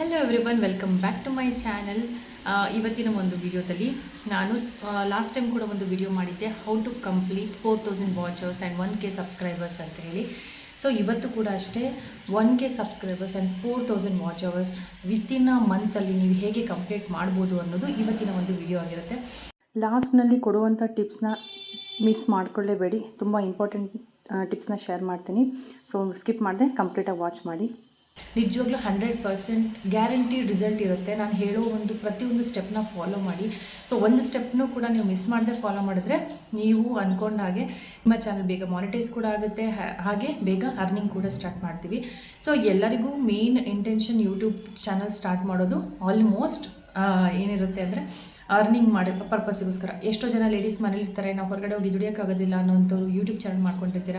Hello everyone, welcome back to my channel. ಇವತ್ತಿನ ಒಂದು ವಿಡಿಯೋದಲ್ಲಿ ನಾನು ಲಾಸ್ಟ್ ಟೈಮ್ ಕೂಡ ಒಂದು ವಿಡಿಯೋ ಮಾಡಿದ್ದೆ, how to complete 4000 watchers and 1K subscribers ಅಂತ ಹೇಳಿ. ಸೊ ಇವತ್ತು ಕೂಡ ಅಷ್ಟೇ 1K subscribers and 4000 watch hours within a ಮಂತಲ್ಲಿ ನೀವು ಹೇಗೆ ಕಂಪ್ಲೀಟ್ ಮಾಡ್ಬೋದು ಅನ್ನೋದು ಇವತ್ತಿನ ಒಂದು ವಿಡಿಯೋ ಆಗಿರುತ್ತೆ. ಲಾಸ್ಟ್ನಲ್ಲಿ ಕೊಡುವಂಥ ಟಿಪ್ಸ್ನ ಮಿಸ್ ಮಾಡ್ಕೊಳ್ಳೇಬೇಡಿ, ತುಂಬ ಇಂಪಾರ್ಟೆಂಟ್ ಟಿಪ್ಸ್ನ ಶೇರ್ ಮಾಡ್ತೀನಿ. ಸೊ ಸ್ಕಿಪ್ ಮಾಡದೆ ಕಂಪ್ಲೀಟಾಗಿ ವಾಚ್ ಮಾಡಿ. ನಿಜವಾಗ್ಲೂ 100% ಗ್ಯಾರಂಟಿಡ್ ರಿಸಲ್ಟ್ ಇರುತ್ತೆ. ನಾನು ಹೇಳೋ ಪ್ರತಿಯೊಂದು ಸ್ಟೆಪ್ನ ಫಾಲೋ ಮಾಡಿ. ಸೊ ಒಂದು ಸ್ಟೆಪ್ನೂ ಕೂಡ ನೀವು ಮಿಸ್ ಮಾಡದೆ ಫಾಲೋ ಮಾಡಿದ್ರೆ ನೀವು ಅಂದ್ಕೊಂಡ ಹಾಗೆ ನಿಮ್ಮ ಚಾನಲ್ ಬೇಗ ಮಾನಿಟೈಸ್ ಕೂಡ ಆಗುತ್ತೆ, ಹಾಗೆ ಬೇಗ ಅರ್ನಿಂಗ್ ಕೂಡ ಸ್ಟಾರ್ಟ್ ಮಾಡ್ತೀವಿ. ಸೊ ಎಲ್ಲರಿಗೂ main intention YouTube channel start ಮಾಡೋದು ಆಲ್ಮೋಸ್ಟ್ ಏನಿರುತ್ತೆ ಅಂದರೆ ಅರ್ನಿಂಗ್ ಮಾಡಿ ಪರ್ಪಸ್ಸಿಗೋಸ್ಕರ. ಎಷ್ಟೋ ಜನ ಲೇಡೀಸ್ ಮನೇಲಿ ಇರ್ತಾರೆ, ನಾವು ಹೊರಗಡೆ ಹೋಗಿ ದುಡಿಯೋಕ್ಕಾಗೋದಿಲ್ಲ ಅನ್ನೋಂಥವ್ರು ಯೂಟ್ಯೂಬ್ ಚಾನಲ್ ಮಾಡ್ಕೊಂಡಿರ್ತೀರ.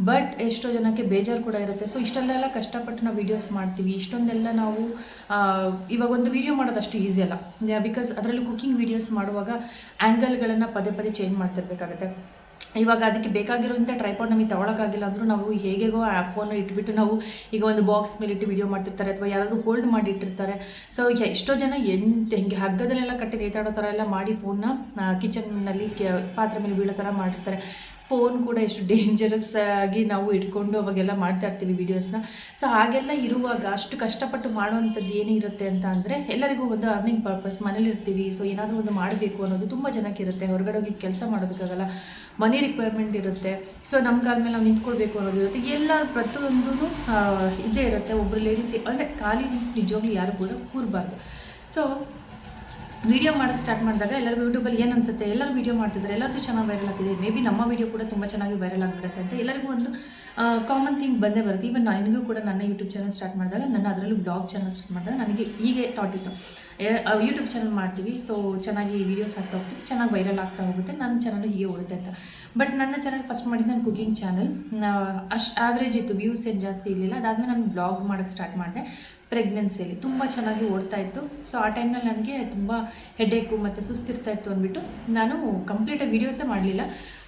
ಬಟ್ ಎಷ್ಟೋ ಜನಕ್ಕೆ ಬೇಜಾರು ಕೂಡ ಇರುತ್ತೆ. ಸೊ ಇಷ್ಟೆಲ್ಲ ಕಷ್ಟಪಟ್ಟು ನಾವು ವೀಡಿಯೋಸ್ ಮಾಡ್ತೀವಿ, ಇಷ್ಟೊಂದೆಲ್ಲ ನಾವು ಇವಾಗ ಒಂದು ವೀಡಿಯೋ ಮಾಡೋದಷ್ಟು ಈಸಿ ಅಲ್ಲ. ಬಿಕಾಸ್ ಅದರಲ್ಲೂ ಕುಕಿಂಗ್ ವೀಡಿಯೋಸ್ ಮಾಡುವಾಗ ಆ್ಯಂಗಲ್ಗಳನ್ನು ಪದೇ ಪದೇ ಚೇಂಜ್ ಮಾಡ್ತಿರ್ಬೇಕಾಗುತ್ತೆ. ಇವಾಗ ಅದಕ್ಕೆ ಬೇಕಾಗಿರೋಂಥ ಟ್ರೈಪಾಡ್ ನಮಗೆ ತೊಗೊಳಕ್ಕಾಗಿಲ್ಲ ಅಂದರೂ ನಾವು ಹೇಗೇಗೋ ಆ ಫೋನ್ ಇಟ್ಬಿಟ್ಟು ನಾವು ಈಗ ಒಂದು ಬಾಕ್ಸ್ ಮೇಲೆ ಇಟ್ಟು ವಿಡಿಯೋ ಮಾಡ್ತಿರ್ತಾರೆ, ಅಥವಾ ಯಾರಾದರೂ ಹೋಲ್ಡ್ ಮಾಡಿ ಇಟ್ಟಿರ್ತಾರೆ. ಸೊ ಎಷ್ಟೋ ಜನ ಹಿಂಗೆ ಹಗ್ಗದಲ್ಲೆಲ್ಲ ಕಟ್ಟಿ ನೇತಾಡೋ ಥರ ಎಲ್ಲ ಮಾಡಿ ಫೋನ್ನ ಕಿಚನ್ನಲ್ಲಿ ಪಾತ್ರೆ ಮೇಲೆ ಬೀಳೋ ಥರ ಮಾಡಿರ್ತಾರೆ. ಫೋನ್ ಕೂಡ ಎಷ್ಟು ಡೇಂಜರಸ್ ಆಗಿ ನಾವು ಇಟ್ಕೊಂಡು ಅವಾಗೆಲ್ಲ ಮಾಡ್ತಾ ಇರ್ತೀವಿ ವೀಡಿಯೋಸ್ನ. ಸೊ ಹಾಗೆಲ್ಲ ಇರುವಾಗ ಅಷ್ಟು ಕಷ್ಟಪಟ್ಟು ಮಾಡುವಂಥದ್ದು ಏನಿರುತ್ತೆ ಅಂತ ಅಂದರೆ, ಎಲ್ಲರಿಗೂ ಒಂದು ಅರ್ನಿಂಗ್ ಪರ್ಪಸ್, ಮನೇಲಿರ್ತೀವಿ, ಸೊ ಏನಾದರೂ ಒಂದು ಮಾಡಬೇಕು ಅನ್ನೋದು ತುಂಬ ಜನಕ್ಕೆ ಇರುತ್ತೆ. ಹೊರಗಡೆ ಹೋಗಿ ಕೆಲಸ ಮಾಡೋದಕ್ಕಾಗಲ್ಲ, ಮನಿ ರಿಕ್ವೈರ್ಮೆಂಟ್ ಇರುತ್ತೆ. ಸೊ ನಮ್ಮ ಕಾಲ ಮೇಲೆ ನಾವು ನಿಂತ್ಕೊಳ್ಬೇಕು ಅನ್ನೋದು ಇರುತ್ತೆ. ಎಲ್ಲ ಪ್ರತಿಯೊಂದೂ ಇದೇ ಇರುತ್ತೆ. ಒಬ್ಬರು ಲೇಡೀಸ್ ಅಂದರೆ ಖಾಲಿ ನಿಜವಾಗ್ಲೂ ಯಾರು ಕೂಡ ಕೂರಬಾರ್ದು. ಸೊ ವೀಡಿಯೋ ಮಾಡೋಕ್ಕೆ ಸ್ಟಾರ್ಟ್ ಮಾಡಿದಾಗ ಎಲ್ಲರಿಗೂ ಯೂಟ್ಯೂಬಲ್ಲಿ ಏನು ಅನಿಸುತ್ತೆ, ಎಲ್ಲರೂ ವೀಡಿಯೋ ಮಾಡ್ತಿದ್ದಾರೆ, ಎಲ್ಲರದ್ದು ಚೆನ್ನಾಗಿ ವೈರಲ್ ಆಗ್ತಿದೆ, ಮೇ ಬಿ ನಮ್ಮ ವೀಡಿಯೋ ಕೂಡ ತುಂಬ ಚೆನ್ನಾಗಿ ವೈರಲ್ ಆಗಿಬಿಡುತ್ತೆ ಅಂತ ಎಲ್ಲರಿಗೂ ಒಂದು ಕಾಮನ್ ಥಿಂಗ್ ಬಂದೇ ಬರುತ್ತೆ. ಈವನ್ ನನಗೂ ಕೂಡ ನನ್ನ ಯೂಟ್ಯೂಬ್ ಚಾನಲ್ ಸ್ಟಾರ್ಟ್ ಮಾಡಿದಾಗ, ನನ್ನ ಅದರಲ್ಲೂ ಬ್ಲಾಗ್ ಚಾನಲ್ ಸ್ಟಾರ್ಟ್ ಮಾಡಿದಾಗ ನನಗೆ ಹೀಗೆ ಥಾಟ್ ಇತ್ತು, ಯೂಟ್ಯೂಬ್ ಚಾನಲ್ ಮಾಡ್ತೀವಿ, ಸೊ ಚೆನ್ನಾಗಿ ವೀಡಿಯೋಸ್ ಆಗ್ತಾ ಹೋಗ್ತೀವಿ, ಚೆನ್ನಾಗಿ ವೈರಲ್ ಆಗ್ತಾ ಹೋಗುತ್ತೆ, ನನ್ನ ಚಾನಲ್ ಹೀಗೆ ಓಡುತ್ತೆ ಅಂತ. ಬಟ್ ನನ್ನ ಚಾನಲ್ ಫಸ್ಟ್ ಮಾಡಿದ್ದು ನಾನು ಕುಕಿಂಗ್ ಚಾನಲ್, ಅಷ್ಟು ಆ್ಯಾವ್ರೇಜ್ ಇತ್ತು, ವ್ಯೂಸ್ ಏನು ಜಾಸ್ತಿ ಇರಲಿಲ್ಲ. ಅದಾದಮೇಲೆ ನಾನು ಬ್ಲಾಗ್ ಮಾಡೋಕ್ಕೆ ಸ್ಟಾರ್ಟ್ ಮಾಡಿದೆ. ಪ್ರೆಗ್ನೆನ್ಸಿಯಲ್ಲಿ ತುಂಬ ಚೆನ್ನಾಗಿ ಓಡ್ತಾ ಇತ್ತು. ಸೊ ಆ ಟೈಮ್ನಲ್ಲಿ ನನಗೆ ತುಂಬ ಹೆಡೇಕು ಮತ್ತು ಸುಸ್ತಿರ್ತಾಯಿತ್ತು ಅಂದ್ಬಿಟ್ಟು ನಾನು ಕಂಪ್ಲೀಟಾಗಿ ವೀಡಿಯೋಸೇ ಮಾಡಲಿಲ್ಲ.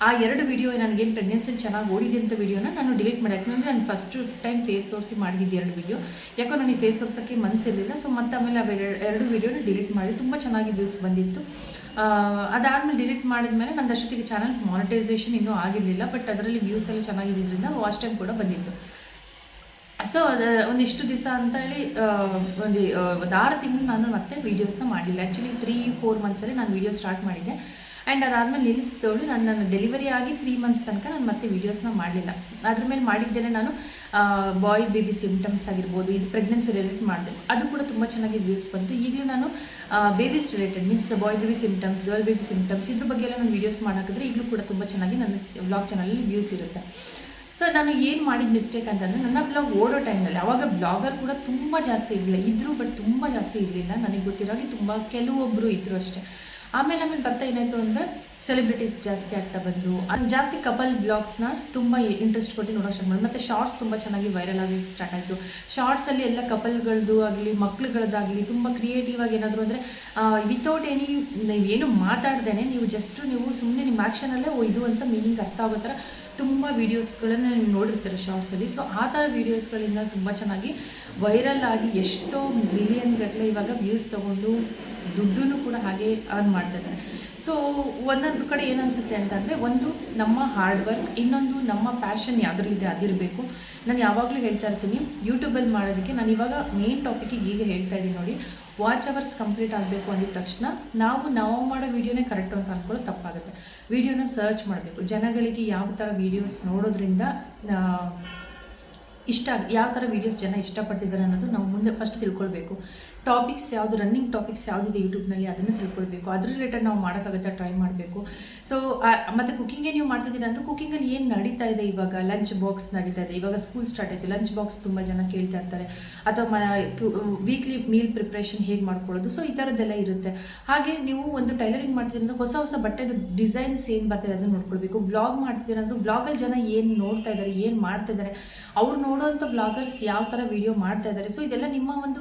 ಆ 2 ವೀಡಿಯೋ ನನಗೇನು ಪ್ರೆಗ್ನೆನ್ಸಿಲಿ ಚೆನ್ನಾಗಿ ಓಡಿದೆ ಅಂತ ವೀಡಿಯೋನ ನಾನು ಡಿಲೀಟ್ ಮಾಡಿ, ಯಾಕಂದರೆ ನಾನು ಫಸ್ಟ್ ಟೈಮ್ ಫೇಸ್ ತೋರಿಸಿ ಮಾಡಿದ್ದು 2 ವೀಡಿಯೋ, ಯಾಕೋ ನನಗೆ ಫೇಸ್ ತೋರ್ಸೋಕ್ಕೆ ಮನಸ್ಸಿರಲಿಲ್ಲ. ಸೊ ಮತ್ತೆ ಆಮೇಲೆ ಆ 2 ವೀಡಿಯೋನ ಡಿಲೀಟ್ ಮಾಡಿ, ತುಂಬ ಚೆನ್ನಾಗಿ ವ್ಯೂಸ್ ಬಂದಿತ್ತು. ಅದಾದಮೇಲೆ ಡಿಲೀಟ್ ಮಾಡಿದ್ಮೇಲೆ ನಂದು ಅಷ್ಟೊತ್ತಿಗೆ ಚಾನಲ್ ಮಾನಿಟೈಸೇಷನ್ ಇನ್ನೂ ಆಗಿರಲಿಲ್ಲ, ಬಟ್ ಅದರಲ್ಲಿ ವ್ಯೂಸ್ ಎಲ್ಲ ಚೆನ್ನಾಗಿದ್ದರಿಂದ ವಾಚ್ ಟೈಮ್ ಕೂಡ ಬಂದಿತ್ತು. ಸೊ ಅದು ಒಂದಿಷ್ಟು ದಿವಸ ಅಂತ ಹೇಳಿ ಒಂದು 6 ತಿಂಗಳು ನಾನು ಮತ್ತೆ ವೀಡಿಯೋಸ್ನ ಮಾಡಿಲ್ಲ. ಆ್ಯಕ್ಚುಲಿ 3-4 ಮಂತ್ಸಲ್ಲಿ ನಾನು ವೀಡಿಯೋ ಸ್ಟಾರ್ಟ್ ಮಾಡಿದ್ದೆ. ಆ್ಯಂಡ್ ಅದಾದಮೇಲೆ ನಿಲ್ಲಿಸಿದವಳು ನನ್ನ ಡೆಲಿವರಿ ಆಗಿ 3 ಮಂತ್ಸ್ ತನಕ ನಾನು ಮತ್ತೆ ವೀಡಿಯೋಸ್ನ ಮಾಡಲಿಲ್ಲ. ಅದ್ರ ಮೇಲೆ ಮಾಡಿದ್ದೇನೆ ನಾನು ಬಾಯ್ ಬೇಬಿ ಸಿಮ್ಟಮ್ಸ್ ಆಗಿರ್ಬೋದು, ಇದು ಪ್ರೆಗ್ನೆನ್ಸಿ ರಿಲೇಟೆಡ್ ಮಾಡಿದೆ, ಅದು ಕೂಡ ತುಂಬ ಚೆನ್ನಾಗಿ ವ್ಯೂಸ್ ಬಂತು. ಈಗಲೂ ನಾನು ಬೇಬೀಸ್ ರಿಲೇಟೆಡ್, ಮೀನ್ಸ್ ಬಾಯ್ baby symptoms, girl baby symptoms, ಇದ್ರ ಬಗ್ಗೆ ಎಲ್ಲ ನಾನು ವೀಡಿಯೋಸ್ ಮಾಡೋಕ್ಕಿದ್ರೆ ಈಗಲೂ ಕೂಡ ತುಂಬ ಚೆನ್ನಾಗಿ ನನ್ನ ವ್ಲಾಗ್ ಚಾನಲಲ್ಲಿ ವ್ಯೂಸ್ ಇರುತ್ತೆ. ಸೊ ನಾನು ಏನು ಮಾಡಿದ ಮಿಸ್ಟೇಕ್ ಅಂತಂದರೆ, ನನ್ನ ಬ್ಲಾಗ್ ಓಡೋ ಟೈಮ್ನಲ್ಲಿ ಆವಾಗ ಬ್ಲಾಗರ್ ಕೂಡ ತುಂಬ ಜಾಸ್ತಿ ಇರಲಿಲ್ಲ, ಇದ್ದರು ಬಟ್ ತುಂಬ ಜಾಸ್ತಿ ಇರಲಿಲ್ಲ. ನನಗೆ ಗೊತ್ತಿರೋಗೆ ತುಂಬ ಕೆಲವೊಬ್ಬರು ಇದ್ದರು ಅಷ್ಟೇ. ಆಮೇಲೆ ಬರ್ತಾ ಏನಾಯಿತು ಅಂದರೆ, ಸೆಲೆಬ್ರಿಟೀಸ್ ಜಾಸ್ತಿ ಆಗ್ತಾ ಬಂದರು. ಜಾಸ್ತಿ ಕಪಲ್ ಬ್ಲಾಗ್ಸ್ನ ತುಂಬ ಇಂಟ್ರೆಸ್ಟ್ ಕೊಟ್ಟು ನೋಡೋಕೆ ಸ್ಟಾರ್ಟ್ ಮಾಡಿ. ಮತ್ತು ಶಾರ್ಟ್ಸ್ ತುಂಬ ಚೆನ್ನಾಗಿ ವೈರಲ್ ಆಗಿ ಸ್ಟಾರ್ಟ್ ಆಯಿತು. ಶಾರ್ಟ್ಸಲ್ಲಿ ಎಲ್ಲ ಕಪಲ್ಗಳದ್ದು ಆಗಲಿ, ಮಕ್ಳುಗಳದ್ದಾಗಲಿ ತುಂಬ ಕ್ರಿಯೇಟಿವ್ ಆಗಿ ಏನಾದರೂ ಅಂದರೆ ವಿತೌಟ್ ನೀವೇನು ಮಾತಾಡ್ದೇ ನೀವು ಸುಮ್ಮನೆ ನಿಮ್ಮ ಆ್ಯಕ್ಷನಲ್ಲೇ ಇದು ಅಂತ ಮೀನಿಂಗ್ ಅರ್ಥ ಆಗೋ ಥರ ತುಂಬ ವೀಡಿಯೋಸ್ಗಳನ್ನು ನೀವು ನೋಡಿರ್ತಾರೆ ಶಾರ್ಟ್ಸಲ್ಲಿ. ಸೊ ಆ ಥರ ವೀಡಿಯೋಸ್ಗಳಿಂದ ತುಂಬ ಚೆನ್ನಾಗಿ ವೈರಲ್ ಆಗಿ ಎಷ್ಟೋ ಮಿಲಿಯನ್ ಗಟ್ಟಲೆ ಇವಾಗ ವ್ಯೂಸ್ ತೊಗೊಂಡು ದುಡ್ಡೂ ಕೂಡ ಹಾಗೆ ಅರ್ನ್ ಮಾಡ್ತಿದ್ದಾರೆ. ಸೊ ಒಂದೊಂದು ಕಡೆ ಏನು ಅನಿಸುತ್ತೆ ಅಂತಂದರೆ, ಒಂದು ನಮ್ಮ ಹಾರ್ಡ್ ವರ್ಕ್, ಇನ್ನೊಂದು ನಮ್ಮ ಪ್ಯಾಷನ್ ಯಾವುದ್ರಲ್ಲಿದೆ ಅದಿರಬೇಕು. ನಾನು ಯಾವಾಗಲೂ ಹೇಳ್ತಾ ಇರ್ತೀನಿ, ಯೂಟ್ಯೂಬಲ್ಲಿ ಮಾಡೋದಕ್ಕೆ ನಾನು ಇವಾಗ ಮೇನ್ ಟಾಪಿಕಿಗೆ ಈಗ ಹೇಳ್ತಾ ಇದ್ದೀನಿ ನೋಡಿ, ವಾಚ್ ಅವರ್ಸ್ ಕಂಪ್ಲೀಟ್ ಆಗಬೇಕು ಅಂದಿದ ತಕ್ಷಣ ನಾವು ಮಾಡೋ ವೀಡಿಯೋನೇ ಕರೆಕ್ಟು ಅಂತ ಅಂದ್ಕೊಳ್ಳೋದು ತಪ್ಪಾಗುತ್ತೆ. ವೀಡಿಯೋನ ಸರ್ಚ್ ಮಾಡಬೇಕು, ಜನಗಳಿಗೆ ಯಾವ ಥರ ವೀಡಿಯೋಸ್ ನೋಡೋದ್ರಿಂದ ಯಾವ ಥರ ವೀಡಿಯೋಸ್ ಜನ ಇಷ್ಟಪಡ್ತಿದ್ದಾರೆ ಅನ್ನೋದು ನಾವು ಮುಂದೆ ಫಸ್ಟ್ ತಿಳ್ಕೊಳ್ಬೇಕು. ಟಾಪಿಕ್ಸ್ ಯಾವುದು, ರನ್ನಿಂಗ್ ಟಾಪಿಕ್ಸ್ ಯಾವುದಿದೆ ಯೂಟ್ಯೂಬ್ನಲ್ಲಿ ಅದನ್ನು ತಿಳ್ಕೊಳ್ಬೇಕು, ಅದ್ರ ರಿಲೇಟೆಡ್ ನಾವು ಮಾಡೋಕ್ಕಾಗುತ್ತೆ ಟ್ರೈ ಮಾಡಬೇಕು. ಸೊ ಮತ್ತು ಕುಕ್ಕಿಂಗೇ ನೀವು ಮಾಡ್ತಿದ್ದೀರಾ ಅಂದರೆ, ಕುಕ್ಕಿಂಗಲ್ಲಿ ಏನು ನಡೀತಾ ಇದೆ ಇವಾಗ, ಲಂಚ್ ಬಾಕ್ಸ್ ನಡೀತಾ ಇದೆ, ಇವಾಗ ಸ್ಕೂಲ್ ಸ್ಟಾರ್ಟ್ ಆಯಿತು, ಲಂಚ್ ಬಾಕ್ಸ್ ತುಂಬ ಜನ ಕೇಳ್ತಾ ಇರ್ತಾರೆ, ಅಥವಾ ವೀಕ್ಲಿ ಮೀಲ್ ಪ್ರಿಪ್ರೇಷನ್ ಹೇಗೆ ಮಾಡ್ಕೊಳ್ಳೋದು, ಸೊ ಈ ಥರದ್ದೆಲ್ಲ ಇರುತ್ತೆ. ಹಾಗೆ ನೀವು ಒಂದು ಟೈಲರಿಂಗ್ ಮಾಡ್ತಿದ್ದೀರ ಅಂದರೆ ಹೊಸ ಬಟ್ಟೆದು ಡಿಸೈನ್ಸ್ ಏನು ಬರ್ತಿದೆ ಅದನ್ನು ನೋಡ್ಕೊಳ್ಬೇಕು. ವ್ಲಾಗ್ ಮಾಡ್ತಿದ್ದೀರ ಅಂದರೆ ವ್ಲಾಗಲ್ಲಿ ಜನ ಏನು ನೋಡ್ತಾ ಇದ್ದಾರೆ, ಏನು ಮಾಡ್ತಿದ್ದಾರೆ, ಅವ್ರು ನೋಡೋವಂಥ ವ್ಲಾಗರ್ಸ್ ಯಾವ ಥರ ವೀಡಿಯೋ ಮಾಡ್ತಾ ಇದ್ದಾರೆ. ಸೊ ಇದೆಲ್ಲ ನಿಮ್ಮ ಒಂದು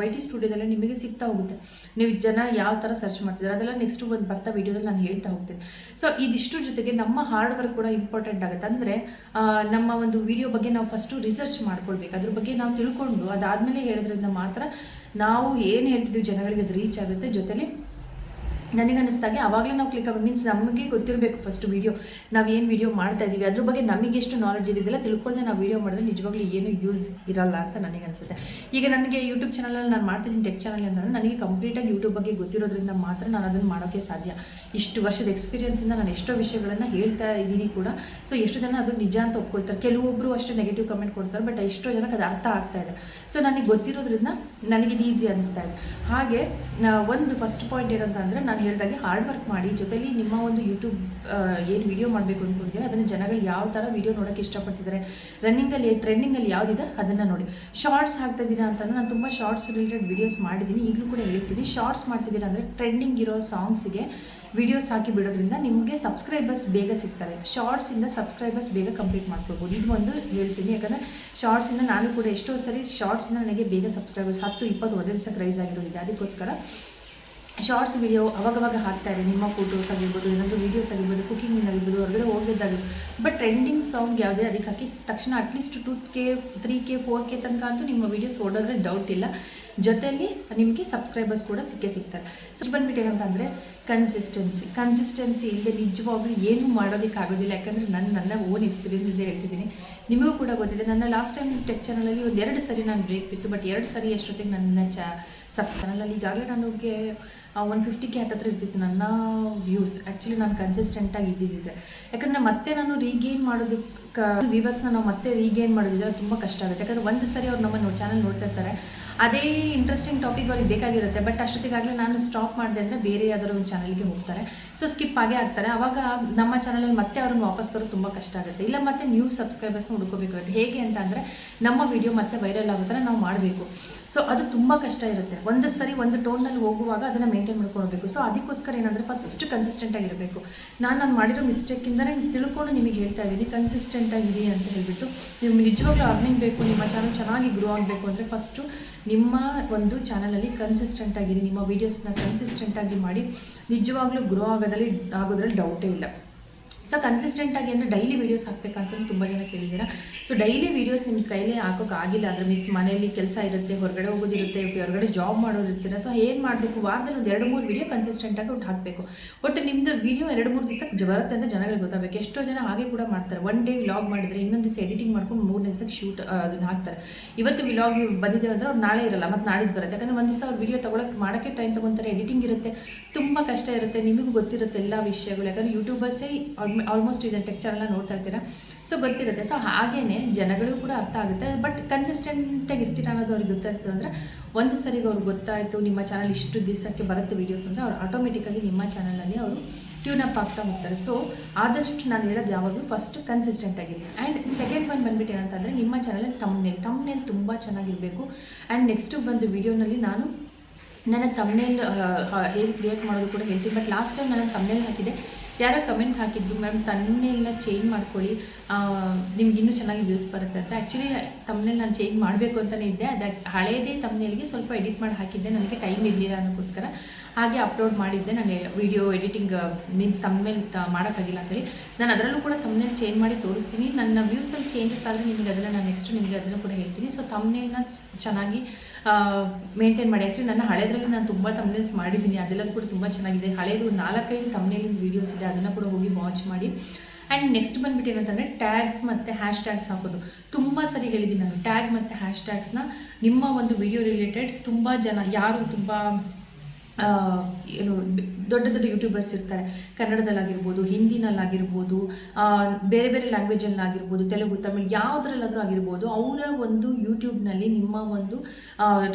YT ಸ್ಟುಡಿಯೋದಲ್ಲೇ ನಿಮಗೆ ಸಿಗ್ತಾ ಹೋಗುತ್ತೆ. ನೀವು ಜನ ಯಾವ ಥರ ಸರ್ಚ್ ಮಾಡ್ತಿದ್ದಾರೆ ಅದೆಲ್ಲ ನೆಕ್ಸ್ಟ್ ಒಂದು ಬರ್ತಾ ವೀಡಿಯೋದಲ್ಲಿ ನಾನು ಹೇಳ್ತಾ ಹೋಗ್ತೀನಿ. ಸೊ ಇದಿಷ್ಟು ಜೊತೆಗೆ ನಮ್ಮ ಹಾರ್ಡ್ ವರ್ಕ್ ಕೂಡ ಇಂಪಾರ್ಟೆಂಟ್ ಆಗುತ್ತೆ. ಅಂದರೆ ನಮ್ಮ ಒಂದು ವೀಡಿಯೋ ಬಗ್ಗೆ ನಾವು ಫಸ್ಟು ರಿಸರ್ಚ್ ಮಾಡ್ಕೊಳ್ಬೇಕು, ಅದ್ರ ಬಗ್ಗೆ ನಾವು ತಿಳ್ಕೊಂಡು ಅದಾದಮೇಲೆ ಹೇಳೋದ್ರಿಂದ ಮಾತ್ರ ನಾವು ಏನು ಹೇಳ್ತಿದ್ದೀವಿ ಜನಗಳಿಗೆ ಅದು ರೀಚ್ ಆಗುತ್ತೆ. ಜೊತೆಲಿ ನನಗೆ ಅನ್ನಿಸ್ದಾಗೆ ಆವಾಗಲೇ ನಾವು ಕ್ಲಿಕ್ ಆಗೋದು ಮೀನ್ಸ್ ನಮಗೆ ಗೊತ್ತಿರಬೇಕು ಫಸ್ಟ್ ವೀಡಿಯೋ ನಾವು ಏನು ವೀಡಿಯೋ ಮಾಡ್ತಾ ಇದ್ದೀವಿ ಅದ್ರ ಬಗ್ಗೆ ನಮಗೆ ಎಷ್ಟು ನಾಲೆಜ್ ಇದೆಯಲ್ಲ ತಿಳ್ಕೊಳ್ಳದೆ ನಾವು ವೀಡಿಯೋ ಮಾಡಿದ್ರೆ ನಿಜವಾಗ್ಲೂ ಏನು ಯೂಸ್ ಇರಲ್ಲ ಅಂತ ನನಗೆ ಅನಿಸುತ್ತೆ. ಈಗ ನನಗೆ ಯೂಟ್ಯೂಬ್ ಚಾನಲಲ್ಲಿ ನಾನು ಮಾಡ್ತಿದ್ದೀನಿ ಟೆಕ್ ಚಾನಲ್ ಅಂತಂದರೆ ನನಗೆ ಕಂಪ್ಲೀಟಾಗಿ ಯೂಟ್ಯೂಬ್ ಬಗ್ಗೆ ಗೊತ್ತಿರೋದ್ರಿಂದ ಮಾತ್ರ ನಾನು ಅದನ್ನು ಮಾಡೋಕ್ಕೆ ಸಾಧ್ಯ. ಇಷ್ಟು ವರ್ಷದ ಎಕ್ಸ್ಪೀರಿಯನ್ಸಿಂದ ನಾನು ಎಷ್ಟೋ ವಿಷಯಗಳನ್ನು ಹೇಳ್ತಾ ಇದ್ದೀನಿ ಕೂಡ. ಸೊ ಎಷ್ಟು ಜನ ಅದು ನಿಜ ಅಂತ ಒಪ್ಕೊಳ್ತಾರೆ, ಕೆಲವೊಬ್ಬರು ಅಷ್ಟೇ ನೆಗೆಟಿವ್ ಕಮೆಂಟ್ ಕೊಡ್ತಾರೆ, ಬಟ್ ಎಷ್ಟೋ ಜನಕ್ಕೆ ಅದು ಅರ್ಥ ಆಗ್ತಾ ಇದೆ. ಸೊ ನನಗೆ ಗೊತ್ತಿರೋದ್ರಿಂದ ನನಗೆ ಇದು ಈಸಿ ಅನ್ನಿಸ್ತಾ ಇದೆ. ಹಾಗೆ ಒಂದು ಫಸ್ಟ್ ಪಾಯಿಂಟ್ ಏನಂತ ಅಂದರೆ ನಾನು ಹೇಳಿದಾಗೆ ಹಾರ್ಡ್ ವರ್ಕ್ ಮಾಡಿ, ಜೊತೆಲಿ ನಿಮ್ಮ ಒಂದು ಯೂಟ್ಯೂಬ್ ಏನು ವೀಡಿಯೋ ಮಾಡಬೇಕು ಅಂದ್ಕೊಂಡಿದ್ದೀರ ಅದನ್ನು ಜನಗಳು ಯಾವ ಥರ ವೀಡಿಯೋ ನೋಡೋಕ್ಕೆ ಇಷ್ಟಪಡ್ತಿದ್ದಾರೆ, ರನ್ನಿಂಗಲ್ಲಿ ಟ್ರೆಂಡಿಂಗಲ್ಲಿ ಯಾವುದಿದೆ ಅದನ್ನು ನೋಡಿ. ಶಾರ್ಟ್ಸ್ ಹಾಕ್ತಾಯಿದ್ದೀರಾ ಅಂತಂದರೆ ನಾನು ತುಂಬ ಶಾರ್ಟ್ಸ್ ರಿಲೇಟೆಡ್ ವೀಡಿಯೋಸ್ ಮಾಡಿದ್ದೀನಿ, ಈಗಲೂ ಕೂಡ ಹೇಳ್ತೀನಿ. ಶಾರ್ಟ್ಸ್ ಮಾಡ್ತಿದ್ದೀರಾ ಅಂದರೆ ಟ್ರೆಂಡಿಂಗ್ ಇರೋ ಸಾಂಗ್ಸಿಗೆ ವೀಡಿಯೋಸ್ ಹಾಕಿ ಬಿಡೋದ್ರಿಂದ ನಿಮಗೆ ಸಬ್ಸ್ಕ್ರೈಬರ್ಸ್ ಬೇಗ ಸಿಗ್ತಾರೆ. ಶಾರ್ಟ್ಸಿಂದ ಸಬ್ಸ್ಕ್ರೈಬರ್ಸ್ ಬೇಗ ಕಂಪ್ಲೀಟ್ ಮಾಡ್ಕೊಳ್ಬೋದು. ಇದು ಒಂದು ಹೇಳ್ತೀನಿ, ಯಾಕಂದರೆ ಶಾರ್ಟ್ಸಿಂದ ನಾನು ಕೂಡ ಎಷ್ಟೋ ಸರಿ ಶಾರ್ಟ್ಸಿಂದ ನನಗೆ ಬೇಗ ಸಬ್ಸ್ಕ್ರೈಬರ್ಸ್ 10-20 ಒಂದೇ ದಿವಸಕ್ಕೆ ರೈಸ್ ಆಗಿರೋದಿದೆ. ಅದಕ್ಕೋಸ್ಕರ ಶಾರ್ಟ್ಸ್ ವೀಡಿಯೋ ಅವಾಗವಾಗ ಹಾಕ್ತಾರೆ, ನಿಮ್ಮ ಫೋಟೋಸ್ ಆಗಿರ್ಬೋದು, ಏನಾದರೂ ವೀಡಿಯೋಸ್ ಆಗಿರ್ಬೋದು, ಕುಕಿಂಗಿಂದ ಆಗಿರ್ಬೋದು, ಹೊರಗಡೆ ಹೋಗಿದ್ದಾಗಿರ್ಬೋದು. ಬಟ್ ಟ್ರೆಂಡಿಂಗ್ ಸಾಂಗ್ ಯಾವುದೇ ಅದಕ್ಕೆ ಹಾಕಿ ತಕ್ಷಣ ಅಟ್ಲೀಸ್ಟ್ 2K 3K 4K ತನಕ ಅಂತೂ ನಿಮ್ಮ ವೀಡಿಯೋಸ್ ಓಡೋದ್ರೆ ಡೌಟ್ ಇಲ್ಲ. ಜೊತೆಯಲ್ಲಿ ನಿಮಗೆ ಸಬ್ಸ್ಕ್ರೈಬರ್ಸ್ ಕೂಡ ಸಿಗ್ತಾರೆ. ಸೊ ಬಂದ್ಬಿಟ್ಟು ಏನಂತಂದರೆ ಕನ್ಸಿಸ್ಟೆನ್ಸಿ ಇಲ್ಲದೆ ನಿಜವಾಗ್ಲೂ ಏನೂ ಮಾಡೋದಕ್ಕಾಗೋದಿಲ್ಲ. ಯಾಕಂದರೆ ನನ್ನ ಓನ್ ಎಕ್ಸ್ಪೀರಿಯನ್ಸ್ ಇದೆ ಹೇಳ್ತಿದ್ದೀನಿ, ನಿಮಗೂ ಕೂಡ ಗೊತ್ತಿದೆ. ನನ್ನ ಲಾಸ್ಟ್ ಟೈಮ್ ಟೆಕ್ ಚಾನಲಲ್ಲಿ 2 ಸರಿ ನಾನು ಬ್ರೇಕ್ ಬಿತ್ತು, ಬಟ್ 2 ಸರಿ ಅಷ್ಟೊತ್ತಿಗೆ ನನ್ನ ಚಾನಲಲ್ಲಿ ಈಗಾಗಲೇ ನನಗೆ 150K ಹತ್ತಿರ ಇರ್ತಿತ್ತು ನನ್ನ ವ್ಯೂಸ್. ಆ್ಯಕ್ಚುಲಿ ನಾನು ಕನ್ಸಿಸ್ಟೆಂಟಾಗಿ ಇದ್ದಿದ್ದೆ, ಯಾಕಂದರೆ ಮತ್ತೆ ನಾನು ರೀಗೇನ್ ಮಾಡೋದಕ್ಕೆ ವ್ಯೂವರ್ಸ್ನ ನಾವು ಮತ್ತೆ ರೀಗೇನ್ ಮಾಡೋದಿದ್ರೆ ತುಂಬ ಕಷ್ಟ ಆಗುತ್ತೆ. ಯಾಕಂದರೆ ಒಂದು ಸರಿ ಅವ್ರು ನಮ್ಮ ಚಾನಲ್ ನೋಡ್ತಾ ಇರ್ತಾರೆ, ಅದೇ ಇಂಟ್ರೆಸ್ಟಿಂಗ್ ಟಾಪಿಕ್ ಅವ್ರಿಗೆ ಬೇಕಾಗಿರುತ್ತೆ, ಬಟ್ ಅಷ್ಟೊತ್ತಿಗಾಗಲೇ ನಾನು ಸ್ಟಾಪ್ ಮಾಡಿದೆ ಅಂದರೆ ಬೇರೆ ಯಾವ್ದಾದ್ರು ಒಂದು ಚಾನಲ್ಗೆ ಹೋಗ್ತಾರೆ, ಸೊ ಸ್ಕಿಪ್ ಆಗೇ ಆಗ್ತಾರೆ. ಆವಾಗ ನಮ್ಮ ಚಾನಲಲ್ಲಿ ಮತ್ತೆ ಅವ್ರನ್ನ ವಾಪಸ್ ತರೋದು ತುಂಬ ಕಷ್ಟ ಆಗುತ್ತೆ. ಇಲ್ಲ ಮತ್ತೆ ನ್ಯೂ ಸಬ್ಸ್ಕ್ರೈಬರ್ಸ್ನ ಹುಡ್ಕೋಬೇಕಾಗುತ್ತೆ. ಹೇಗೆ ಅಂತ ಅಂದರೆ ನಮ್ಮ ವೀಡಿಯೋ ಮತ್ತೆ ವೈರಲ್ ಆಗೋ ಥರ ನಾವು ಮಾಡಬೇಕು. ಸೊ ಅದು ತುಂಬ ಕಷ್ಟ ಇರುತ್ತೆ. ಒಂದು ಸರಿ ಒಂದು ಟೋನಲ್ಲಿ ಹೋಗುವಾಗ ಅದನ್ನು ಮೇಂಟೈನ್ ಮಾಡ್ಕೊಳ್ಬೇಕು. ಸೊ ಅದಕ್ಕೋಸ್ಕರ ಏನಂದರೆ ಫಸ್ಟ್ ಕನ್ಸಿಸ್ಟೆಂಟಾಗಿರಬೇಕು. ನಾನು ಮಾಡಿರೋ ಮಿಸ್ಟೇಕಿಂದಲೇ ತಿಳ್ಕೊಂಡು ನಿಮಗೆ ಹೇಳ್ತಾ ಇದ್ದೀನಿ, ಕನ್ಸಿಸ್ಟೆಂಟಾಗಿರಿ ಅಂತ ಹೇಳಿಬಿಟ್ಟು. ನೀವು ನಿಜವಾಗ್ಲೂ ಅರ್ನಿಂಗ್ ಬೇಕು, ನಿಮ್ಮ ಚಾನಲ್ ಚೆನ್ನಾಗಿ ಗ್ರೋ ಆಗಬೇಕು ಅಂದರೆ ಫಸ್ಟು ನಿಮ್ಮ ಒಂದು ಚಾನಲಲ್ಲಿ ಕನ್ಸಿಸ್ಟೆಂಟಾಗಿರಿ. ನಿಮ್ಮ ವೀಡಿಯೋಸ್ನ ಕನ್ಸಿಸ್ಟೆಂಟಾಗಿ ಮಾಡಿ, ನಿಜವಾಗ್ಲೂ ಗ್ರೋ ಆಗೋದ್ರಲ್ಲಿ ಡೌಟೇ ಇಲ್ಲ. ಸೊ ಕನ್ಸಿಸ್ಟೆಂಟಾಗಿ ಅಂದರೆ ಡೈಲಿ ವೀಡಿಯೋಸ್ ಹಾಕಬೇಕಂತ ತುಂಬ ಜನ ಕೇಳಿದ್ದೀರಾ. ಸೊ ಡೈಲಿ ವೀಡಿಯೋಸ್ ನಿಮ್ಮ ಕೈಲೇ ಹಾಕೋಕ್ಕಾಗಿಲ್ಲ ಅಂದರೆ ಮನೆಯಲ್ಲಿ ಕೆಲಸ ಇರುತ್ತೆ, ಹೊರಗಡೆ ಹೋಗೋದಿರುತ್ತೆ, ಹೊರಗಡೆ ಜಾಬ್ ಮಾಡೋದಿರ್ತೀರ. ಸೊ ಏನು ಮಾಡಬೇಕು, ವಾರದಲ್ಲಿ ಒಂದು 2-3 ವೀಡಿಯೋ ಕನ್ಸಿಸ್ಟೆಂಟಾಗಿ ಹಾಕಬೇಕು. ಒಟ್ಟು ನಿಮ್ಮದು ವೀಡಿಯೋ 2-3 ದಿವಸಕ್ಕೆ ಬರುತ್ತೆ ಅಂತ ಜನಗಳಿಗೆ ಗೊತ್ತಾಗಬೇಕು. ಎಷ್ಟೋ ಜನ ಹಾಗೆ ಕೂಡ ಮಾಡ್ತಾರೆ, ಒನ್ ಡೇ ವ್ಲಾಗ್ ಮಾಡಿದರೆ ಇನ್ನೊಂದು ದಿವಸ ಎಡಿಟಿಂಗ್ ಮಾಡ್ಕೊಂಡು 3 ದಿವಸಕ್ಕೆ ಶೂಟ್ ಅದನ್ನು ಹಾಕ್ತಾರೆ. ಇವತ್ತು ವ್ಲಾಗ್ ಬಂದಿದೆ ಅಂದರೆ ಅವ್ರು ನಾಳೆ ಇರಲ್ಲ, ಮತ್ತು ನಾಡಿದ್ದು ಬರುತ್ತೆ. ಯಾಕಂದರೆ ಒಂದು ದಿವಸ ಅವ್ರು ವೀಡಿಯೋ ಮಾಡೋಕ್ಕೆ ಟೈಮ್ ತೊಗೊತಾರೆ, ಎಡಿಟಿಂಗ್ ಇರುತ್ತೆ, ತುಂಬ ಕಷ್ಟ ಇರುತ್ತೆ. ನಿಮಗೂ ಗೊತ್ತಿರುತ್ತೆ ಎಲ್ಲ ವಿಷಯಗಳು, ಯಾಕಂದರೆ ಯೂಟ್ಯೂಬರ್ಸೇ ಆಲ್ಮೋಸ್ಟ್ ಇದನ್ನು ಟೆಕ್ ಚಾನಲ್ನ ನೋಡ್ತಾ ಇರ್ತೀರಾ, ಸೊ ಗೊತ್ತಿರುತ್ತೆ. ಸೊ ಹಾಗೇ ಜನಗಳಿಗೂ ಕೂಡ ಅರ್ಥ ಆಗುತ್ತೆ. ಬಟ್ ಕನ್ಸಿಸ್ಟೆಂಟಾಗಿ ಇರ್ತೀರಾ ಅನ್ನೋದು ಅವ್ರಿಗೆ ಗೊತ್ತಾಗ್ತದೆ ಅಂದರೆ ಒಂದು ಸರಿಗೆ ಅವ್ರಿಗೆ ಗೊತ್ತಾಯಿತು ನಿಮ್ಮ ಚಾನಲ್ ಇಷ್ಟು ದಿವಸಕ್ಕೆ ಬರುತ್ತೆ ವೀಡಿಯೋಸ್ ಅಂದರೆ ಅವ್ರು ಆಟೋಮೆಟಿಕ್ಕಾಗಿ ನಿಮ್ಮ ಚಾನಲಲ್ಲಿ ಅವರು ಟ್ಯೂನಪ್ ಆಗ್ತಾ ಹೋಗ್ತಾರೆ. ಸೊ ಆದಷ್ಟು ನಾನು ಹೇಳೋದು ಯಾವಾಗಲೂ ಫಸ್ಟ್ ಕನ್ಸಿಸ್ಟೆಂಟಾಗಿರಿ. ಆ್ಯಂಡ್ ಸೆಕೆಂಡ್ ಬಂದ್ಬಿಟ್ಟು ಏನಂತಂದರೆ ನಿಮ್ಮ ಚಾನಲಲ್ಲಿ ತಮ್ನೇಲ್ ತುಂಬ ಚೆನ್ನಾಗಿರಬೇಕು. ಆ್ಯಂಡ್ ನೆಕ್ಸ್ಟು ಬಂದು ವೀಡಿಯೋನಲ್ಲಿ ನಾನು ನನ್ನ ತಮ್ನೇಲ್ ಹೇಗೆ ಕ್ರಿಯೇಟ್ ಮಾಡೋದು ಕೂಡ ಹೇಳ್ತೀನಿ. ಬಟ್ ಲಾಸ್ಟ್ ಟೈಮ್ ನಾನು ತಮ್ನೇಲ್ ಹಾಕಿದ್ದೆ, ಯಾರೋ ಕಮೆಂಟ್ ಹಾಕಿದ್ರು, ಮೇಡಮ್ ತಮ್ನೇಲ್ನ ಚೇಂಜ್ ಮಾಡ್ಕೊಳ್ಳಿ, ನಿಮ್ಗೆ ಇನ್ನೂ ಚೆನ್ನಾಗಿ ವ್ಯೂಸ್ ಬರುತ್ತೆ ಅಂತ. ಆ್ಯಕ್ಚುಲಿ ತಮ್ನೇಲ್ ನಾನು ಚೇಂಜ್ ಮಾಡಬೇಕು ಅಂತಲೇ ಇದ್ದೆ, ಅದು ಹಳೇದೇ ತಮ್ನೇಲ್ಗೆ ಸ್ವಲ್ಪ ಎಡಿಟ್ ಮಾಡಿ ಹಾಕಿದ್ದೆ, ನನಗೆ ಟೈಮ್ ಇರಲಿಲ್ಲ ಅನ್ನೋಕ್ಕೋಸ್ಕರ ಹಾಗೆ ಅಪ್ಲೋಡ್ ಮಾಡಿದ್ದೆ. ನಾನು ವಿಡಿಯೋ ಎಡಿಟಿಂಗ್ ಮೀನ್ಸ್ ತಮ್ನೇಲ್ ಮಾಡೋಕ್ಕಾಗಿಲ್ಲ ಅಂತೇಳಿ. ನಾನು ಅದರಲ್ಲೂ ಕೂಡ ತಮ್ನೇಲ್ ಚೇಂಜ್ ಮಾಡಿ ತೋರಿಸ್ತೀನಿ. ನನ್ನ ವ್ಯೂಸಲ್ಲಿ ಚೇಂಜಸ್ ಆದರೆ ನಿಮಗೆ ಅದನ್ನು ನಾನು ನೆಕ್ಸ್ಟ್ ನಿಮಗೆ ಅದನ್ನು ಕೂಡ ಹೇಳ್ತೀನಿ. ಸೊ ತಮ್ನೇಲ್ನ ಚೆನ್ನಾಗಿ ಮೇಂಟೈನ್ ಮಾಡಿ. ಆ್ಯಕ್ಚುಲಿ ನನ್ನ ಹಳೆದ್ರಲ್ಲಿ ನಾನು ತುಂಬ ತಮ್ನೇಲ್ಸ್ ಮಾಡಿದ್ದೀನಿ, ಅದೆಲ್ಲ ಕೂಡ ತುಂಬ ಚೆನ್ನಾಗಿದೆ. ಹಳೇದು 4-5 ತಮ್ನೇಲಿನ ವೀಡಿಯೋಸ್ ಇದೆ, ಅದನ್ನು ಕೂಡ ಹೋಗಿ ವಾಚ್ ಮಾಡಿ. ಆ್ಯಂಡ್ ನೆಕ್ಸ್ಟ್ ಬಂದ್ಬಿಟ್ಟು ಏನಂತಂದರೆ ಟ್ಯಾಗ್ಸ್ ಮತ್ತು ಹ್ಯಾಶ್ ಟ್ಯಾಗ್ಸ್ ಹಾಕೋದು. ತುಂಬ ಸರಿ ಹೇಳಿದ್ದೀನಿ ನಾನು, ಟ್ಯಾಗ್ ಮತ್ತು ಹ್ಯಾಶ್ ಟ್ಯಾಗ್ಸ್ನ ನಿಮ್ಮ ಒಂದು ವಿಡಿಯೋ ರಿಲೇಟೆಡ್ ತುಂಬ ಜನ ಯಾರು ತುಂಬ ಏನು ದೊಡ್ಡ ಯೂಟ್ಯೂಬರ್ಸ್ ಇರ್ತಾರೆ, ಕನ್ನಡದಲ್ಲಾಗಿರ್ಬೋದು, ಹಿಂದಿನಲ್ಲಾಗಿರ್ಬೋದು, ಬೇರೆ ಬೇರೆ ಲ್ಯಾಂಗ್ವೇಜಲ್ಲಾಗಿರ್ಬೋದು, ತೆಲುಗು, ತಮಿಳು, ಯಾವುದ್ರಲ್ಲಾದರೂ ಆಗಿರ್ಬೋದು, ಅವರ ಒಂದು ಯೂಟ್ಯೂಬ್ನಲ್ಲಿ ನಿಮ್ಮ ಒಂದು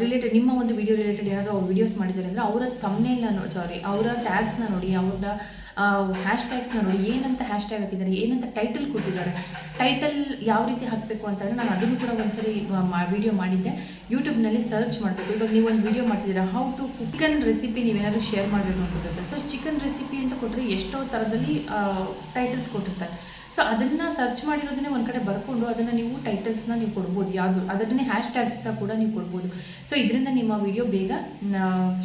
ರಿಲೇಟೆಡ್ ನಿಮ್ಮ ಒಂದು ವಿಡಿಯೋ ರಿಲೇಟೆಡ್ ಏನಾದರೂ ಅವ್ರು ವೀಡಿಯೋಸ್ ಮಾಡಿದ್ದಾರೆ ಅಂದರೆ ಅವರ ತಮ್ನೇಲ್ನ ಅವರ ಟ್ಯಾಗ್ಸ್ನ ನೋಡಿ, ಅವ್ರ ಹ್ಯಾಶ್ ಟ್ಯಾಗ್ಸ್ನ ನೋಡಿ, ಏನಂತ ಹ್ಯಾಶ್ ಟ್ಯಾಗ್ ಹಾಕಿದ್ದಾರೆ, ಏನಂತ ಟೈಟಲ್ ಕೊಟ್ಟಿದ್ದಾರೆ, ಟೈಟಲ್ ಯಾವ ರೀತಿ ಹಾಕಬೇಕು ಅಂತಂದರೆ ನಾನು ಅದನ್ನು ಕೂಡ ಒಂದ್ಸರಿ ವಿಡಿಯೋ ಮಾಡಿದ್ದೆ. ಯೂಟ್ಯೂಬ್ನಲ್ಲಿ ಸರ್ಚ್ ಮಾಡಬೇಕು. ಇವಾಗ ನೀವು ಒಂದು ವಿಡಿಯೋ ಮಾಡ್ತಿದ್ದೀರಾ, ಹೌ ಟು ಚಿಕನ್ ರೆಸಿಪಿ ನೀವೇನಾದರೂ ಶೇರ್ ಮಾಡಬೇಕು ಅಂತಿರುತ್ತೆ. ಸೊ ಚಿಕನ್ ರೆಸಿಪಿ ಅಂತ ಕೊಟ್ಟರೆ ಎಷ್ಟೋ ಥರದಲ್ಲಿ ಟೈಟಲ್ಸ್ ಕೊಟ್ಟಿರ್ತಾರೆ. ಸೊ ಅದನ್ನು ಸರ್ಚ್ ಮಾಡಿರೋದನ್ನೇ ಒಂದು ಕಡೆ ಬರ್ಕೊಂಡು ಅದನ್ನು ನೀವು ಟೈಟಲ್ಸ್ನ ನೀವು ಕೊಡ್ಬೋದು, ಯಾವುದು ಅದನ್ನೇ ಹ್ಯಾಶ್ಟ್ಯಾಗ್ಸ್ನ ಕೂಡ ನೀವು ಕೊಡ್ಬೋದು. ಸೊ ಇದರಿಂದ ನಿಮ್ಮ ವಿಡಿಯೋ ಬೇಗ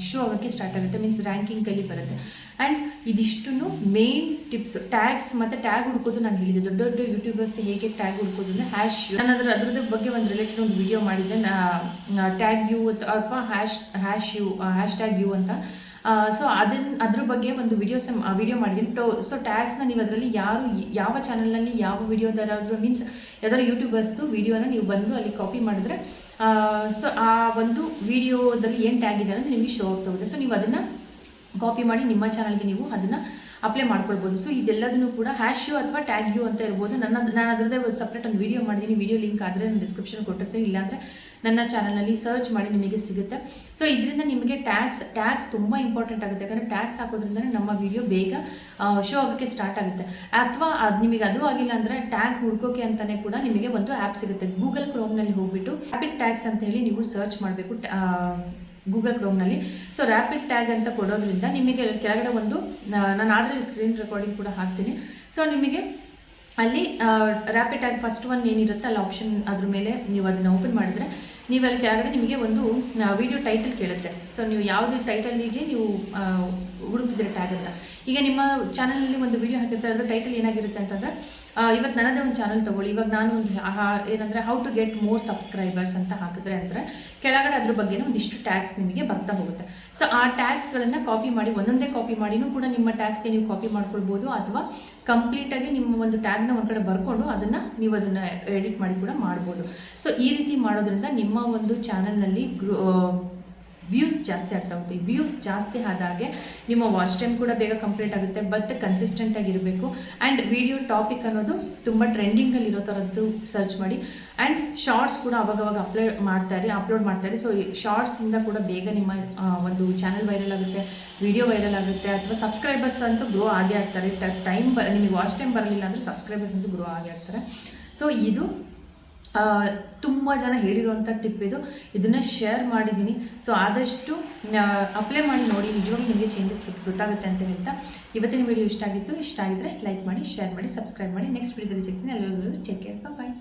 ಶೋ ಆಗೋಕ್ಕೆ ಸ್ಟಾರ್ಟ್ ಆಗುತ್ತೆ, ಮೀನ್ಸ್ ರ್ಯಾಂಕಿಂಗಲ್ಲಿ ಬರುತ್ತೆ. ಆ್ಯಂಡ್ ಇದಿಷ್ಟು ಮೇನ್ ಟಿಪ್ಸ್. ಟ್ಯಾಗ್ಸ್ ಮತ್ತು ಟ್ಯಾಗ್ ಹುಡ್ಕೋದು ನಾನು ಹೇಳಿದೆ, ದೊಡ್ಡ ದೊಡ್ಡ ಯೂಟ್ಯೂಬರ್ಸ್ ಹೇಗೆ ಟ್ಯಾಗ್ ಹುಡ್ಕೋದು ಅಂದರೆ ನಾನು ಅದ್ರದ್ದು ಬಗ್ಗೆ ಒಂದು ರಿಲೇಟೆಡ್ ಒಂದು ವಿಡಿಯೋ ಮಾಡಿದ್ದೆ, ಟ್ಯಾಗ್ ಯು ಅಥವಾ ಹ್ಯಾಶ್ಟ್ಯಾಗ್ ಯು ಅಂತ. ಸೊ ಅದ್ರ ಬಗ್ಗೆ ಒಂದು ವಿಡಿಯೋ ಮಾಡಿದ್ದೀನಿ. ಸೊ ಟ್ಯಾಗ್ಸ್ನ ನೀವು ಅದರಲ್ಲಿ ಯಾವ ಚಾನಲ್ನಲ್ಲಿ ಯಾವ ವಿಡಿಯೋದಾದ್ರೂ ಮೀನ್ಸ್ ಯಾವ್ದಾದ್ರು ಯೂಟ್ಯೂಬರ್ಸ್ದು ವಿಡಿಯೋನ ನೀವು ಬಂದು ಅಲ್ಲಿ ಕಾಪಿ ಮಾಡಿದ್ರೆ ಸೊ ಆ ಒಂದು ವಿಡಿಯೋದಲ್ಲಿ ಏನು ಟ್ಯಾಗ್ ಇದೆ ಅನ್ನೋದು ನಿಮಗೆ ಶೋ ಆಗ್ತಾ ಹೋಗುತ್ತೆ. ಸೊ ನೀವು ಅದನ್ನು ಕಾಪಿ ಮಾಡಿ ನಿಮ್ಮ ಚಾನಲ್ಗೆ ನೀವು ಅದನ್ನು ಅಪ್ಲೈ ಮಾಡ್ಕೊಳ್ಬೋದು. ಸೊ ಇದೆಲ್ಲದನ್ನು ಕೂಡ ಹ್ಯಾಶ್ ಯು ಅಥವಾ ಟ್ಯಾಗ್ ಯು ಅಂತ ಇರ್ಬೋದು. ನಾನು ಅದರದ್ದೇ ಒಂದು ಸಪ್ರೇಟ್ ಒಂದು ವಿಡಿಯೋ ಮಾಡಿದ್ದೀನಿ, ವಿಡಿಯೋ ಲಿಂಕ್ ಆದರೆ ನಾನು ಡಿಸ್ಕ್ರಿಪ್ಷನ್ ಕೊಟ್ಟಿರ್ತೀನಿ, ಇಲ್ಲಾಂದರೆ ನನ್ನ ಚಾನಲ್ನಲ್ಲಿ ಸರ್ಚ್ ಮಾಡಿ ನಿಮಗೆ ಸಿಗುತ್ತೆ. ಸೊ ಇದರಿಂದ ನಿಮಗೆ ಟ್ಯಾಗ್ಸ್ ತುಂಬ ಇಂಪಾರ್ಟೆಂಟ್ ಆಗುತ್ತೆ, ಯಾಕಂದರೆ ಟ್ಯಾಗ್ಸ್ ಹಾಕೋದ್ರಿಂದ ನಮ್ಮ ವಿಡಿಯೋ ಬೇಗ ಶೋ ಆಗೋಕ್ಕೆ ಸ್ಟಾರ್ಟ್ ಆಗುತ್ತೆ. ಅಥವಾ ನಿಮಗೆ ಅದು ಆಗಿಲ್ಲ ಅಂದರೆ ಟ್ಯಾಗ್ ಹುಡ್ಕೋಕೆ ಅಂತಲೇ ಕೂಡ ನಿಮಗೆ ಒಂದು ಆ್ಯಪ್ ಸಿಗುತ್ತೆ. ಗೂಗಲ್ ಕ್ರೋಮ್ನಲ್ಲಿ ಹೋಗ್ಬಿಟ್ಟು ರ್ಯಾಪಿಡ್ ಟ್ಯಾಗ್ಸ್ ಅಂತ ಹೇಳಿ ನೀವು ಸರ್ಚ್ ಮಾಡಬೇಕು ಗೂಗಲ್ ಕ್ರೋಮ್ನಲ್ಲಿ. ಸೊ ರ್ಯಾಪಿಡ್ ಟ್ಯಾಗ್ ಅಂತ ಕೊಡೋದ್ರಿಂದ ನಿಮಗೆ ಕೆಳಗಡೆ ಒಂದು ನಾನು ಆದರೆ ಸ್ಕ್ರೀನ್ ರೆಕಾರ್ಡಿಂಗ್ ಕೂಡ ಹಾಕ್ತೀನಿ. ಸೊ ನಿಮಗೆ ಅಲ್ಲಿ ರ್ಯಾಪಿಡ್ ಟ್ಯಾಗ್ ಫಸ್ಟ್ ಒನ್ ಏನಿರುತ್ತೆ ಅಲ್ಲಿ ಆಪ್ಷನ್ ಅದ್ರ ಮೇಲೆ ನೀವು ಅದನ್ನು ಓಪನ್ ಮಾಡಿದರೆ ನೀವು ಅಲ್ಲಿ ಕೆಳಗಡೆ ನಿಮಗೆ ಒಂದು ವಿಡಿಯೋ ಟೈಟಲ್ ಕೇಳುತ್ತೆ. ಸೊ ನೀವು ಯಾವುದೇ ಟೈಟಲಿಗೆ ನೀವು ಹುಡುಕ್ತಿದ್ರೆ ಟ್ಯಾಗ್ ಅಂತ. ಈಗ ನಿಮ್ಮ ಚಾನಲಲ್ಲಿ ಒಂದು ವಿಡಿಯೋ ಹಾಕಿರ್ತಾರೆ, ಅದರ ಟೈಟಲ್ ಏನಾಗಿರುತ್ತೆ ಅಂತಂದರೆ ಇವತ್ತು ನನ್ನದೇ ಒಂದು ಚಾನಲ್ ತೊಗೊಳ್ಳಿ, ಇವಾಗ ನಾನು ಒಂದು ಏನಂದರೆ how to get more subscribers ಅಂತ ಹಾಕಿದ್ರೆ ಅಂದರೆ ಕೆಳಗಡೆ ಅದ್ರ ಬಗ್ಗೆ ಒಂದಿಷ್ಟು ಟ್ಯಾಗ್ಸ್ ನಿಮಗೆ ಬರ್ತಾ ಹೋಗುತ್ತೆ. ಸೊ ಆ ಟ್ಯಾಗ್ಸ್ಗಳನ್ನು ಕಾಪಿ ಮಾಡಿ ಒಂದೊಂದೇ ಕಾಪಿ ಮಾಡಿನೂ ಕೂಡ ನಿಮ್ಮ ಟ್ಯಾಗ್ಸ್ಗೆ ನೀವು ಕಾಪಿ ಮಾಡ್ಕೊಳ್ಬೋದು, ಅಥವಾ ಕಂಪ್ಲೀಟಾಗಿ ನಿಮ್ಮ ಒಂದು ಟ್ಯಾಗ್ನ ಒಂದು ಕಡೆ ಬರ್ಕೊಂಡು ನೀವು ಅದನ್ನು ಎಡಿಟ್ ಮಾಡಿ ಕೂಡ ಮಾಡ್ಬೋದು. ಸೊ ಈ ರೀತಿ ಮಾಡೋದ್ರಿಂದ ನಿಮ್ಮ ಒಂದು ಚಾನಲ್ನಲ್ಲಿ ವ್ಯೂಸ್ ಜಾಸ್ತಿ ಆಗ್ತಾ ಹೋಗುತ್ತೆ. ವ್ಯೂಸ್ ಜಾಸ್ತಿ ಆದಾಗೆ ನಿಮ್ಮ ವಾಚ್ ಟೈಮ್ ಕೂಡ ಬೇಗ ಕಂಪ್ಲೀಟ್ ಆಗುತ್ತೆ, ಬಟ್ ಕನ್ಸಿಸ್ಟೆಂಟಾಗಿ ಇರಬೇಕು. ಆ್ಯಂಡ್ ವಿಡಿಯೋ ಟಾಪಿಕ್ ಅನ್ನೋದು ತುಂಬ ಟ್ರೆಂಡಿಂಗಲ್ಲಿ ಇರೋ ಥರದ್ದು ಸರ್ಚ್ ಮಾಡಿ. ಆ್ಯಂಡ್ ಶಾರ್ಟ್ಸ್ ಕೂಡ ಅವಾಗವಾಗ ಅಪ್ಲೋಡ್ ಮಾಡ್ತಾರೆ. ಸೊ ಶಾರ್ಟ್ಸಿಂದ ಕೂಡ ಬೇಗ ನಿಮ್ಮ ಒಂದು ಚಾನಲ್ ವೈರಲ್ ಆಗುತ್ತೆ, ವಿಡಿಯೋ ವೈರಲ್ ಆಗುತ್ತೆ, ಅಥವಾ ಸಬ್ಸ್ಕ್ರೈಬರ್ಸ್ ಅಂತೂ ಗ್ರೋ ಆಗೇ ಆಗ್ತಾರೆ. ನಿಮಗೆ ವಾಚ್ ಟೈಮ್ ಬರಲಿಲ್ಲ ಅಂದರೆ ಸಬ್ಸ್ಕ್ರೈಬರ್ಸ್ ಅಂತೂ ಗ್ರೋ ಆಗೇ ಆಗ್ತಾರೆ. ಸೊ ಇದು ತುಂಬ ಜನ ಹೇಳಿರುವಂಥ ಟಿಪ್ ಇದನ್ನು ಶೇರ್ ಮಾಡಿದ್ದೀನಿ. ಸೊ ಆದಷ್ಟು ಅಪ್ಲೈ ಮಾಡಿ ನೋಡಿ, ನಿಜವಾಗ್ಲೂ ನಿಮಗೆ ಚೇಂಜಸ್ ಗೊತ್ತಾಗುತ್ತೆ ಅಂತ ಹೇಳ್ತಾ ಇವತ್ತಿನ ವಿಡಿಯೋ ಇಷ್ಟ ಆಗಿದ್ದರೆ ಲೈಕ್ ಮಾಡಿ, ಶೇರ್ ಮಾಡಿ, ಸಬ್ಸ್ಕ್ರೈಬ್ ಮಾಡಿ. ನೆಕ್ಸ್ಟ್ ವಿಡಿಯೋದಲ್ಲಿ ಸಿಗ್ತೀನಿ. ಎಲ್ಲರಿಗೂ ಟೇಕ್ ಕೇರ್, ಬಾಯ್.